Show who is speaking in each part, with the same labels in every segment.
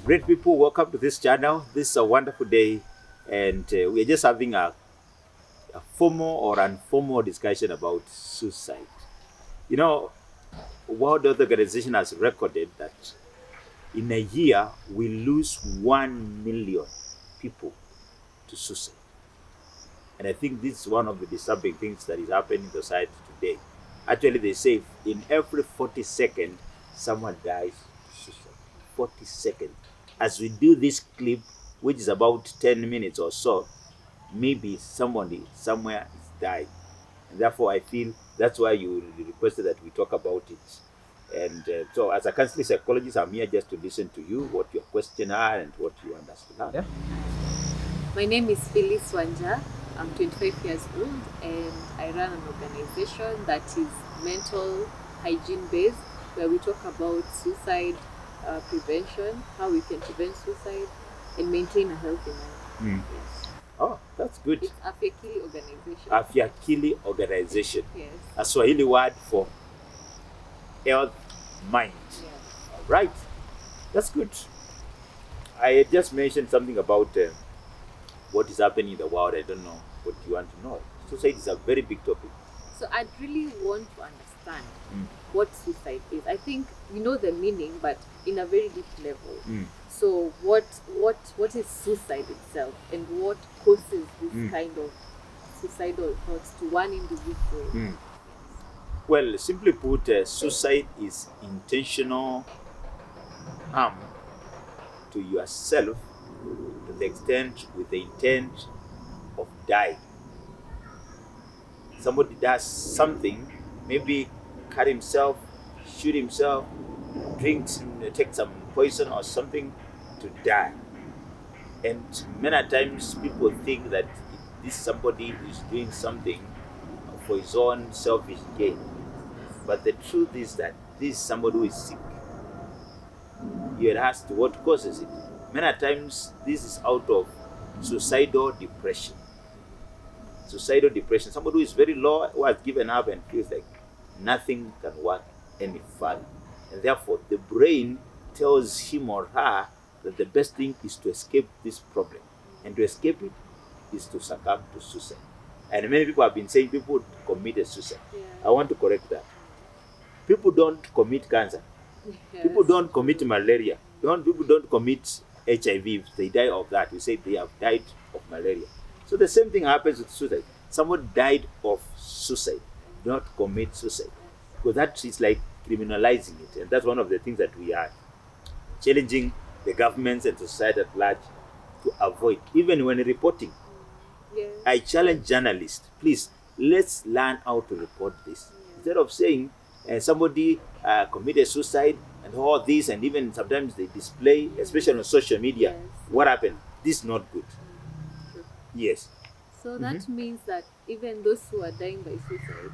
Speaker 1: Great people, welcome to this channel. This is a wonderful day, and we're just having a formal or informal discussion about suicide. You know, World Health Organization has recorded that in a year we lose 1 million people to suicide. And I think this is one of the disturbing things that is happening in society today. Actually, they say in every 40 seconds, someone dies to suicide. 40 seconds. As we do this clip, which is about 10 minutes or so, maybe somebody somewhere is dying. And therefore, I feel that's why you requested that we talk about it. And so, as a counseling psychologist, I'm here just to listen to you, what your questions are, and what you understand.
Speaker 2: Yeah. My name is Phyllis Wanja. I'm 25 years old and I run an organization that is mental hygiene based, where we talk about suicide prevention, how we can prevent suicide and maintain a healthy mind. Yes.
Speaker 1: Oh, that's good.
Speaker 2: It's Afya Akili organization.
Speaker 1: Afya Akili organization.
Speaker 2: Yes.
Speaker 1: A Swahili word for health mind.
Speaker 2: Yes.
Speaker 1: All right. That's good. I just mentioned something about what is happening in the world. I don't know what you want to know. Suicide is a very big topic.
Speaker 2: So I'd really want to understand what suicide is. I think we know the meaning, but in a very deep level. So what is suicide itself, and what causes this kind of suicidal thoughts to one individual? Yes.
Speaker 1: Well, simply put, suicide is intentional harm to yourself to the extent with the intent of dying. Somebody does something, maybe cut himself, shoot himself, drinks, take some poison or something to die. And many times people think that this somebody is doing something for his own selfish gain. But the truth is that this is somebody who is sick. You had asked what causes it. Many times this is out of suicidal depression. Suicidal depression, somebody who is very low, who has given up and feels like nothing can work any further. And therefore, the brain tells him or her that the best thing is to escape this problem. And to escape it is to succumb to suicide. And many people have been saying people commit suicide.
Speaker 2: Yeah.
Speaker 1: I want to correct that. People don't commit cancer.
Speaker 2: Yes.
Speaker 1: People don't commit malaria. People don't commit HIV. If they die of that, we say they have died of malaria. So the same thing happens with suicide. Someone died of suicide, do not commit suicide. Because that is like criminalizing it. And that's one of the things that we are challenging the governments and society at large to avoid. Even when reporting,
Speaker 2: Yes.
Speaker 1: I challenge journalists, please, let's learn how to report this. Instead of saying somebody committed suicide and all this, and even sometimes they display, especially on social media,
Speaker 2: Yes.
Speaker 1: what happened? This is not good.
Speaker 2: True.
Speaker 1: Yes.
Speaker 2: So that means that even those who are dying by suicide,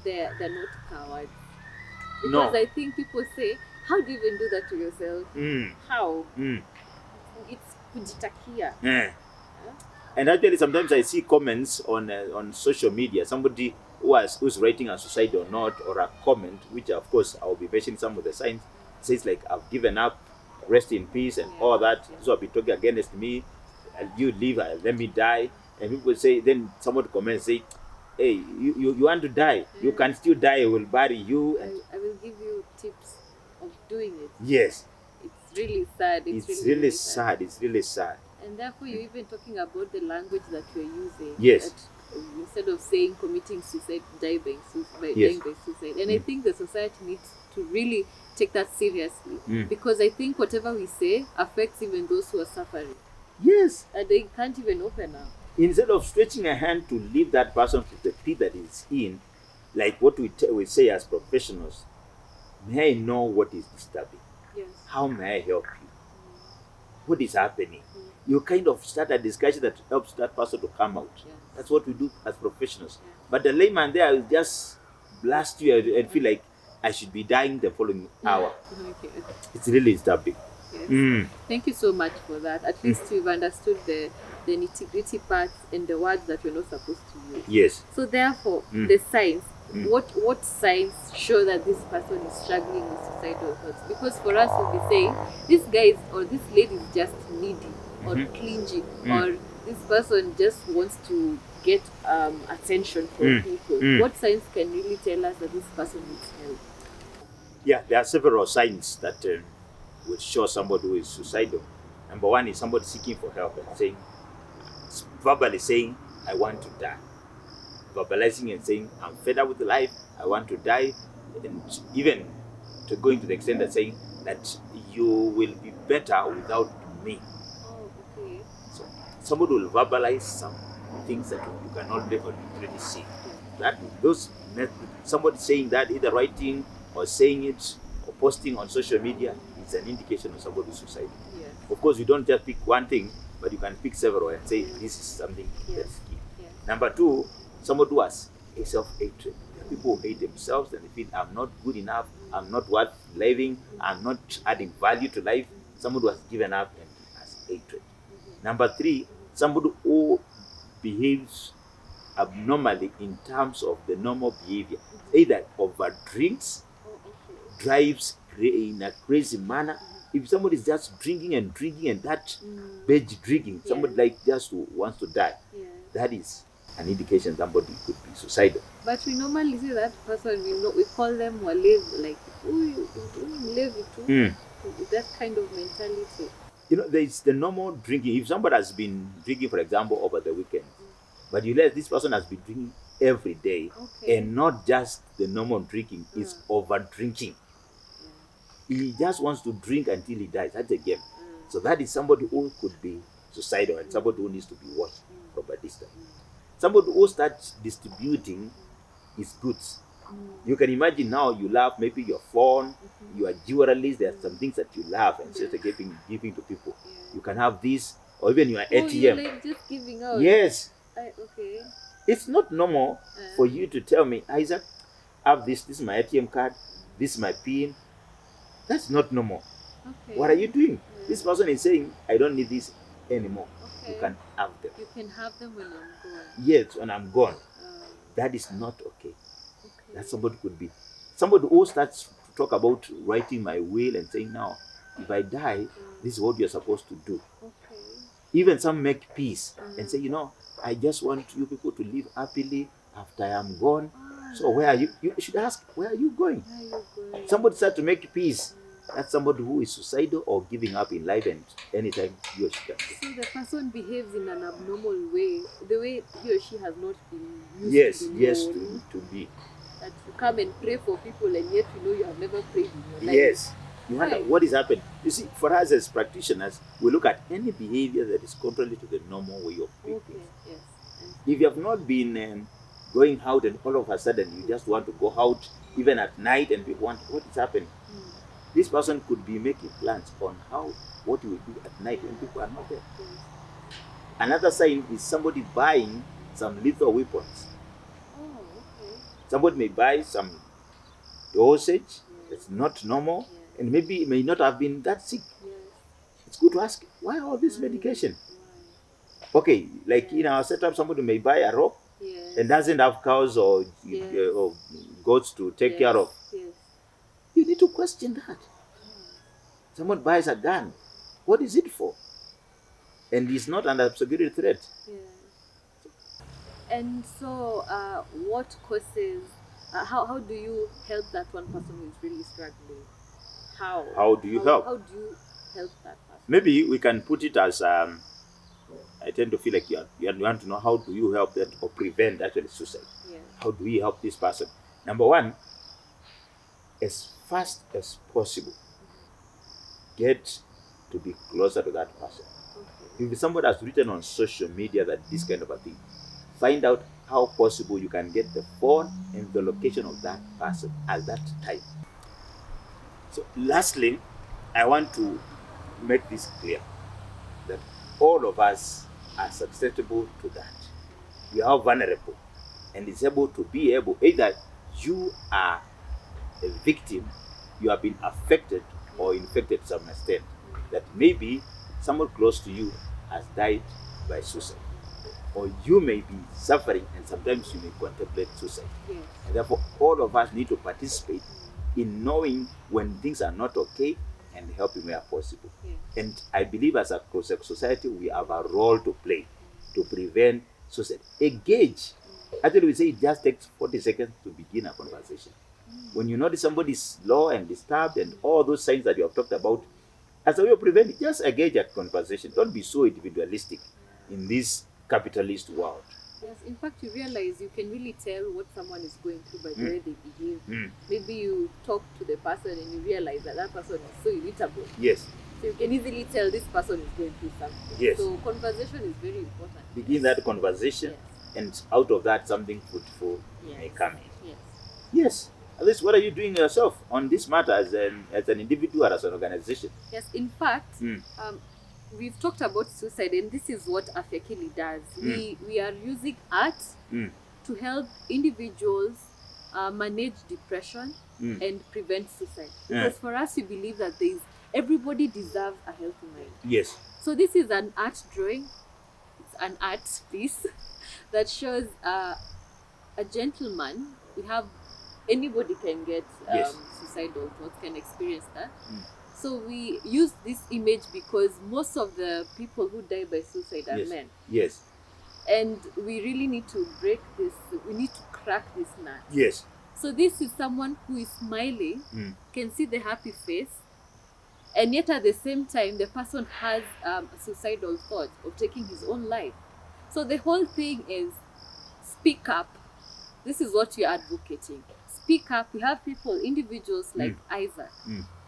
Speaker 2: they're not cowards. Because
Speaker 1: No.
Speaker 2: I think people say, how do you even do that to yourself? How? It's kujitakia.
Speaker 1: Eh. And actually, sometimes I see comments on social media. Somebody who's writing a suicidal note or a comment, which of course I'll be mentioning some of the signs, says like, "I've given up, rest in peace," and all that. So I'll be talking against me. You leave, let me die. And people say, then someone comments say, "Hey, you want to die? You can still die. We'll bury you." And
Speaker 2: I will give you tips of doing it.
Speaker 1: yes,
Speaker 2: It's really sad.
Speaker 1: it's really sad. It's really sad.
Speaker 2: And therefore, you're even talking about the language that you're using.
Speaker 1: Yes.
Speaker 2: That, instead of saying committing suicide, dying by
Speaker 1: Yes.
Speaker 2: suicide. And I think the society needs to really take that seriously. Because I think whatever we say affects even those who are suffering.
Speaker 1: Yes.
Speaker 2: And they can't even open up.
Speaker 1: Instead of stretching a hand to leave that person to the pit that is in, like what we say as professionals, may I know what is disturbing?
Speaker 2: Yes.
Speaker 1: How may I help you? What is happening? You kind of start a discussion that helps that person to come out.
Speaker 2: Yes.
Speaker 1: That's what we do as professionals.
Speaker 2: Yes.
Speaker 1: But the layman there will just blast you and feel like I should be dying the following hour.
Speaker 2: Okay.
Speaker 1: It's really disturbing.
Speaker 2: Yes.
Speaker 1: Mm.
Speaker 2: Thank you so much for that. At least we've understood the nitty gritty parts and the words that we're not supposed to use.
Speaker 1: Yes.
Speaker 2: So therefore,
Speaker 1: Mm.
Speaker 2: the signs.
Speaker 1: Mm.
Speaker 2: What signs show that this person is struggling with suicidal thoughts? Because for us, we'll be saying this guy is, or this lady is just needy or clingy, or this person just wants to get attention from people. What signs can really tell us that this person needs help?
Speaker 1: Yeah, there are several signs that will show somebody who is suicidal. Number one is somebody seeking for help and saying, verbally saying, I want to die. Verbalizing and saying, I'm fed up with life, I want to die. And even to going to the extent of saying that you will be better without me.
Speaker 2: Oh, okay.
Speaker 1: So somebody will verbalize some things that you can already see. That those somebody saying that, either writing or saying it or posting on social media, is an indication of somebody who's suicidal.
Speaker 2: Yes.
Speaker 1: Of course, you don't just pick one thing, but you can pick several and say this is something
Speaker 2: Yes.
Speaker 1: that's key.
Speaker 2: Yes.
Speaker 1: Number two, somebody who has a self-hatred. People who hate themselves and they feel I'm not good enough, I'm not worth living, I'm not adding value to life. Somebody who has given up and has hatred. Number three, somebody who behaves abnormally in terms of the normal behavior, either over drinks, drives in a crazy manner. If somebody is just drinking and drinking and that binge drinking, somebody like just wants to die, that is an indication somebody could be suicidal.
Speaker 2: But we normally say that person, we call them walevi, like, you levi too. That kind of mentality.
Speaker 1: You know, there is the normal drinking. If somebody has been drinking, for example, over the weekend, but you realize this person has been drinking every day, and not just the normal drinking, is over drinking. He just wants to drink until he dies. That's a game. So that is somebody who could be suicidal and somebody who needs to be watched from a distance. Somebody who starts distributing his goods. You can imagine now you love maybe your phone, your jewelry. There are some things that you love and just giving to people. You can have this, or even your ATM.
Speaker 2: You're like just giving out.
Speaker 1: Yes.
Speaker 2: Okay.
Speaker 1: It's not normal for you to tell me, Isaac, have this. This is my ATM card. This is my PIN. That's not normal.
Speaker 2: Okay.
Speaker 1: What are you doing? This person is saying, I don't need this anymore.
Speaker 2: Okay.
Speaker 1: You can have them.
Speaker 2: You can have them when I'm gone.
Speaker 1: Yes, when I'm gone. That is not okay. That somebody could be. Somebody who starts to talk about writing my will and saying, now, if I die, this is what you're supposed to do.
Speaker 2: Okay.
Speaker 1: Even some make peace and say, I just want you people to live happily after I am gone. So where are you? You should ask, where are you going?
Speaker 2: Where are you going?
Speaker 1: Somebody start to make peace. That's somebody who is suicidal or giving up in life, and anytime he or she can.
Speaker 2: So the person behaves in an abnormal way, the way he or she has not been used
Speaker 1: Yes,
Speaker 2: to be
Speaker 1: yes,
Speaker 2: known.
Speaker 1: to be.
Speaker 2: That you come and pray for people and yet you have never prayed in your life.
Speaker 1: Yes. You wonder what is happening. You see, for us as practitioners, we look at any behavior that is contrary to the normal way of doing things.
Speaker 2: Yes.
Speaker 1: If you have not been going out and all of a sudden you just want to go out even at night and you want, what is happening? This person could be making plans on what he will do at night when people are not there. Another sign is somebody buying some lethal weapons. Somebody may buy some dosage that's not normal, and maybe it may not have been that sick. It's good to ask, why all this medication? Okay, like in our setup, somebody may buy a rope and doesn't have cows or goats to take care of. You need to question that. Someone buys a gun. What is it for? And it's not under security threat.
Speaker 2: And so, what causes? How do you help that one person who is really struggling?
Speaker 1: How do you help?
Speaker 2: How do you help that person?
Speaker 1: Maybe we can put it as I tend to feel like you want to know how do you help that or prevent actually suicide. How do we help this person? Number one, as fast as possible, get to be closer to that person. If somebody has written on social media that this kind of a thing, find out how possible you can get the phone and the location of that person at that time. So lastly, I want to make this clear that all of us are susceptible to that. We are vulnerable, and it's able to be able, either you are a victim, you have been affected or infected to some extent. that maybe someone close to you has died by suicide, or you may be suffering and sometimes you may contemplate suicide.
Speaker 2: Yes.
Speaker 1: And therefore, all of us need to participate in knowing when things are not okay and helping where possible.
Speaker 2: Yes.
Speaker 1: And I believe as a society, we have a role to play to prevent suicide. Engage. Actually, we say it just takes 40 seconds to begin a conversation. When you notice somebody is low and disturbed and all those signs that you have talked about, as a way of preventing, just engage a conversation. Don't be so individualistic in this capitalist world.
Speaker 2: Yes, in fact, you realize you can really tell what someone is going through by the way they behave. Maybe you talk to the person and you realize that that person is so irritable.
Speaker 1: Yes.
Speaker 2: So you can easily tell this person is going through something.
Speaker 1: Yes.
Speaker 2: So conversation is very important.
Speaker 1: Begin that conversation, and out of that, something fruitful may come in.
Speaker 2: Yes.
Speaker 1: Yes. At least, what are you doing yourself on this matter as an individual, as an organization?
Speaker 2: Yes, in fact, we've talked about suicide, and this is what Afekili does. We are using art to help individuals manage depression and prevent suicide. Because for us, we believe that everybody deserves a healthy mind.
Speaker 1: Yes.
Speaker 2: So this is an art drawing. It's an art piece that shows a gentleman. We have anybody can get suicidal thoughts, can experience that. So we use this image because most of the people who die by suicide are men.
Speaker 1: Yes.
Speaker 2: And we really need to break this, we need to crack this nut.
Speaker 1: Yes.
Speaker 2: So this is someone who is smiling, can see the happy face, and yet at the same time, the person has a suicidal thought of taking his own life. So the whole thing is speak up. This is what you're advocating. Speak up. We have people, individuals like Isaac,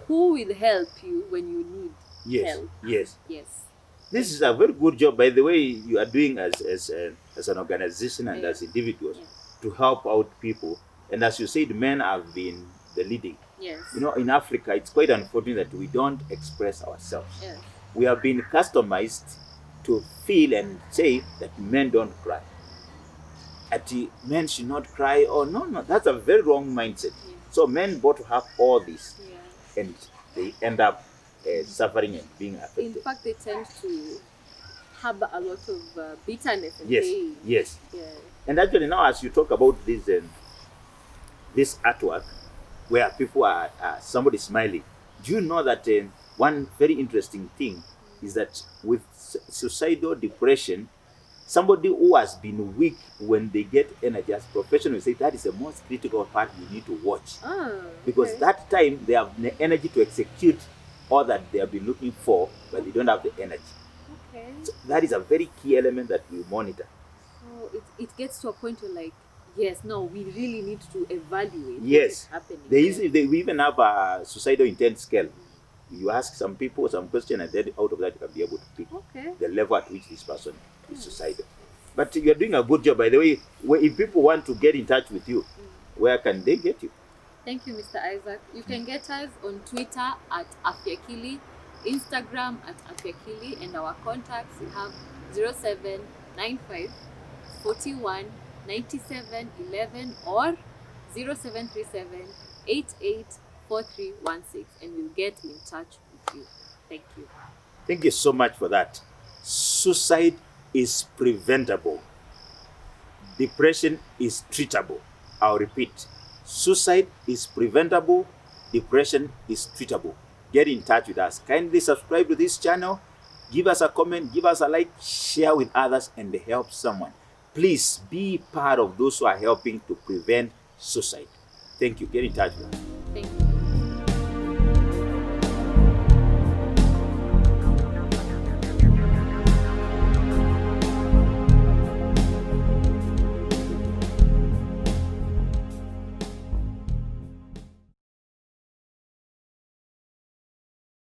Speaker 2: who will help you when you need help.
Speaker 1: Yes.
Speaker 2: Yes.
Speaker 1: This is a very good job, by the way, you are doing as an organization and as individuals to help out people. And as you said, men have been the leading.
Speaker 2: Yes.
Speaker 1: You know, in Africa, it's quite unfortunate that we don't express ourselves.
Speaker 2: Yes.
Speaker 1: We have been customized to feel and say that men don't cry. That men should not cry, or no, that's a very wrong mindset. So men both have all this, and they end up suffering and being affected.
Speaker 2: In fact, they tend to have a lot of bitterness and
Speaker 1: Yes,
Speaker 2: pain.
Speaker 1: yes.
Speaker 2: Yeah.
Speaker 1: And actually now, as you talk about this artwork, where people are somebody smiling, do you know that one very interesting thing is that with suicidal depression, somebody who has been weak, when they get energy, as professionals say, that is the most critical part you need to watch. Because that time they have the energy to execute all that they have been looking for, but they don't have the energy.
Speaker 2: Okay.
Speaker 1: So that is a very key element that we monitor.
Speaker 2: So it gets to a point where, like, yes, no, we really need to evaluate what
Speaker 1: Yes.
Speaker 2: is happening.
Speaker 1: We even have a suicidal intent scale. You ask some people some question, and then out of that you can be able to pick the level at which this person is suicidal. But you're doing a good job, by the way. If people want to get in touch with you, where can they get you?
Speaker 2: Thank you, Mr. Isaac. You can get us on Twitter at Afekili, Instagram at Afekili, and our contacts, we have 0795 41 97 11 or 0737 88 4316, and we'll get in touch with you. Thank you.
Speaker 1: Thank you so much for that. Suicide is preventable. Depression is treatable. I'll repeat. Suicide is preventable. Depression is treatable. Get in touch with us. Kindly subscribe to this channel. Give us a comment. Give us a like. Share with others and help someone. Please be part of those who are helping to prevent suicide. Thank you. Get in touch with us.
Speaker 2: Thank you.